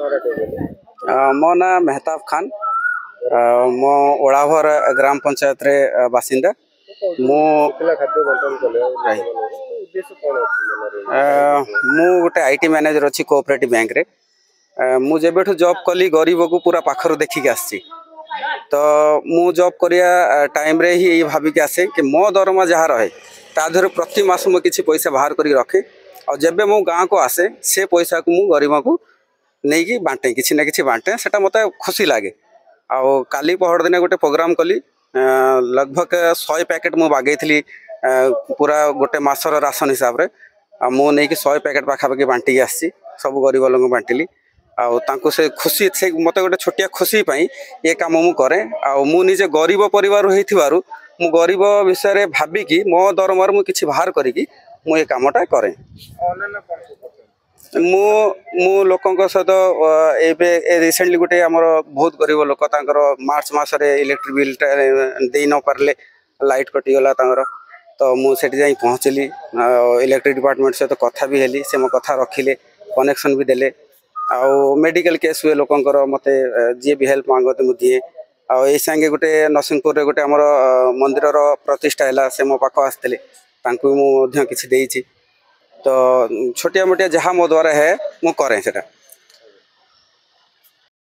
मो ना मेहताब खान मो ओड़ाभर ग्राम पंचायत रे बासिंदा मु गोटे आईटी मैनेजर अच्छी कोऑपरेटिव बैंक रे मु जेबेठु जॉब कली गरीब को पूरा पाखर देखिक आसी तो मु जॉब करिया टाइम रे ही भाविक आसे कि मो दरमा जहाँ रहे ताधर प्रति मास मु किसी पैसा बाहर करी रखे और जब मो गाँव को आसे से पैसा को मु गरीब को नहीं कि बांटे किसी ना किसी बांटे सेटा मत खुशी लगे। आउ काली पहर दिन गोटे प्रोग्राम कली लगभग 100 पैकेट मु बागेली पूरा गोटे मासर राशन हिसाब से मु नहीं कि 100 पैकेट पाखापाखि बांटिकी आसी सब गरीब लोक बांटिली आउ से खुशी से मत गोटे छोटिया खुशी पाई ये काम मु करे आउ मु निजे गरीब परिवार होइथिबारु मु गरीब विषय भाविकी मो दरमार मु किछि बाहर करिकी मु ये कामटा करे। मु लोकों सहित ए रिसेंटली गोटे आमर बहुत गरीब लोक मार्च मसरे इलेक्ट्रिक बिल दे न पारे लाइट कटिगला तो मुझे जाई पहुँचली इलेक्ट्रिक डिपार्टमेंट सहित कथा भी हेली से मो कथा रखिले कनेक्शन भी देले आउ मेडिकल केस हुए लोकंकर मते जी भी हेल्प मांगते मुझे दिए आउ ए संगे गोटे नरसिंहपुर रे गोटे आमर मंदिर प्रतिष्ठा है से मो पाख आसते किसी देइछि तो छोटिया मोटिया जहाँ मो द्वारा है मु करें सेटा।